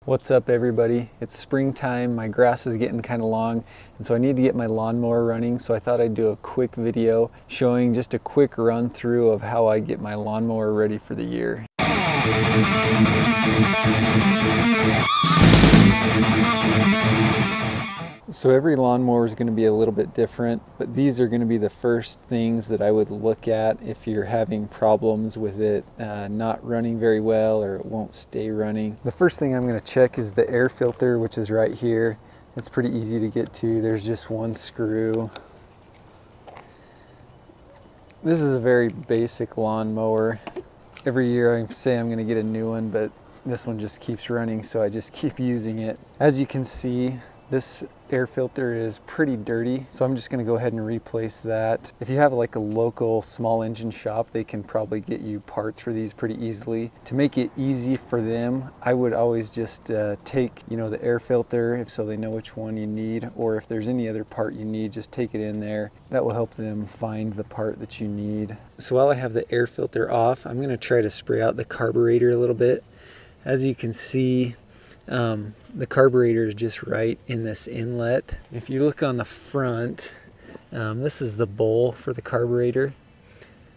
What's up everybody? It's springtime, my grass is getting kind of long, and so I need to get my lawnmower running, so I thought I'd do a quick video showing just a quick run through of how I get my lawnmower ready for the year. So every lawnmower is going to be a little bit different, but these are going to be the first things that I would look at if you're having problems with it not running very well or it won't stay running. The first thing I'm going to check is the air filter, which is right here. It's pretty easy to get to. There's just one screw. This is a very basic lawnmower. Every year I say I'm going to get a new one, but this one just keeps running, so I just keep using it. As you can see, this air filter is pretty dirty, so I'm just going to go ahead and replace that. If you have like a local small engine shop, they can probably get you parts for these pretty easily. To make it easy for them, I would always just take, the air filter, so they know which one you need, or if there's any other part you need, just take it in there. That will help them find the part that you need. So while I have the air filter off, I'm going to try to spray out the carburetor a little bit. As you can see, the carburetor is just right in this inlet. If you look on the front, this is the bowl for the carburetor.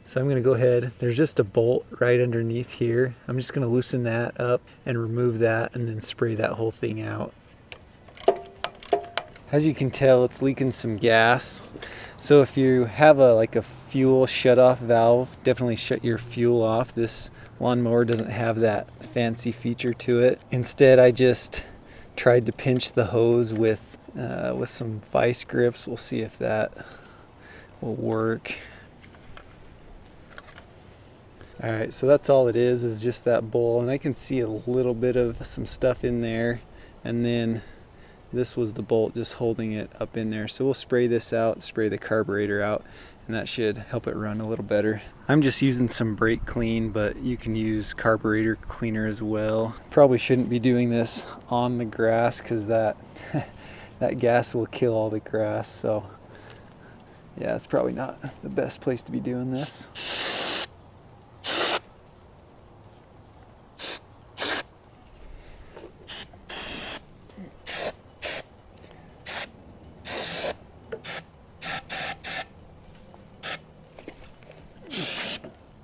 So I'm going to go ahead, there's just a bolt right underneath here. I'm just going to loosen that up and remove that and then spray that whole thing out. As you can tell, it's leaking some gas. So if you have a fuel shut-off valve, definitely shut your fuel off. This lawnmower doesn't have that fancy feature to it. Instead, I just tried to pinch the hose with some vice grips. We'll see if that will work. All right, so that's all it is just that bowl, and I can see a little bit of some stuff in there, and then this was the bolt just holding it up in there. So we'll spray this out, spray the carburetor out, and that should help it run a little better. I'm just using some brake clean, but you can use carburetor cleaner as well. Probably shouldn't be doing this on the grass because that gas will kill all the grass. So yeah, it's probably not the best place to be doing this.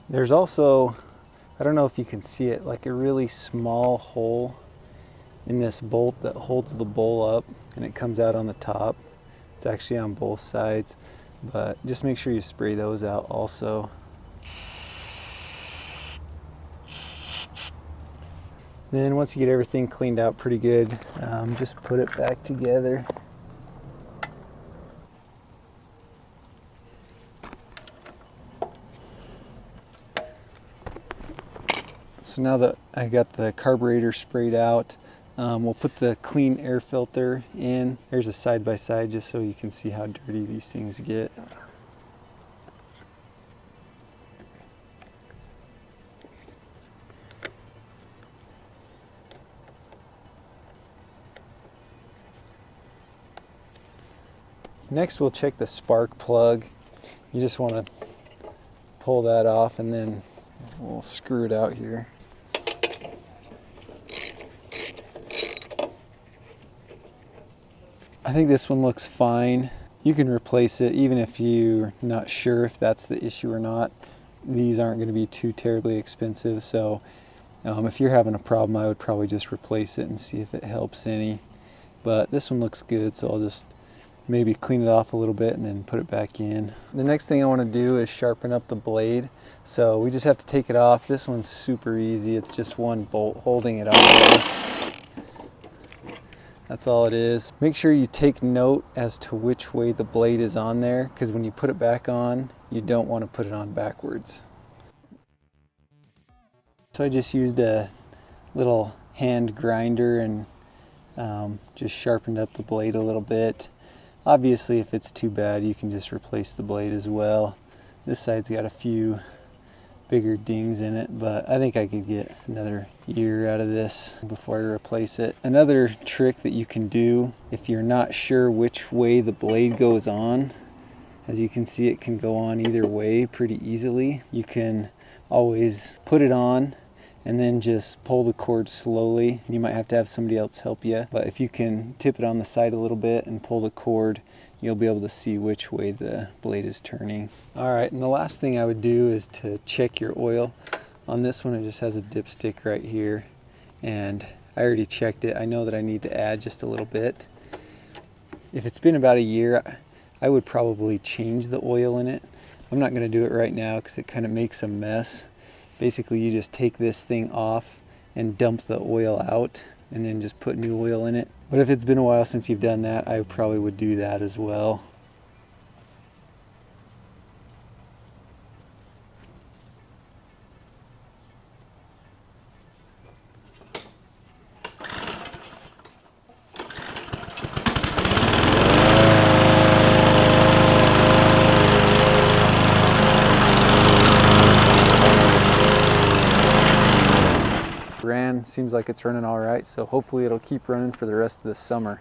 There's also, I don't know if you can see it, like a really small hole in this bolt that holds the bowl up, and it comes out on the top. It's actually on both sides, but just make sure you spray those out also. Then once you get everything cleaned out pretty good, just put it back together. So now that I got the carburetor sprayed out, we'll put the clean air filter in. There's a side-by-side just so you can see how dirty these things get. Next we'll check the spark plug. You just want to pull that off and then we'll screw it out here. I think this one looks fine. You can replace it even if you're not sure if that's the issue or not. These aren't going to be too terribly expensive, so if you're having a problem, I would probably just replace it and see if it helps any. But this one looks good, so I'll just maybe clean it off a little bit and then put it back in. The next thing I want to do is sharpen up the blade. So we just have to take it off. This one's super easy. It's just one bolt holding it on. That's all it is. Make sure you take note as to which way the blade is on there, because when you put it back on, you don't want to put it on backwards. So I just used a little hand grinder and just sharpened up the blade a little bit. Obviously, if it's too bad, you can just replace the blade as well. This side's got a few bigger dings in it, but I think I could get another year out of this before I replace it. Another trick that you can do if you're not sure which way the blade goes on, as you can see, it can go on either way pretty easily. You can always put it on and then just pull the cord slowly. You might have to have somebody else help you, but if you can tip it on the side a little bit and pull the cord, you'll be able to see which way the blade is turning. All right, and the last thing I would do is to check your oil. On this one, it just has a dipstick right here, and I already checked it. I know that I need to add just a little bit. If it's been about a year, I would probably change the oil in it. I'm not gonna do it right now because it kind of makes a mess. Basically, you just take this thing off and dump the oil out and then just put new oil in it. But if it's been a while since you've done that, I probably would do that as well. Seems like it's running all right, so hopefully it'll keep running for the rest of the summer.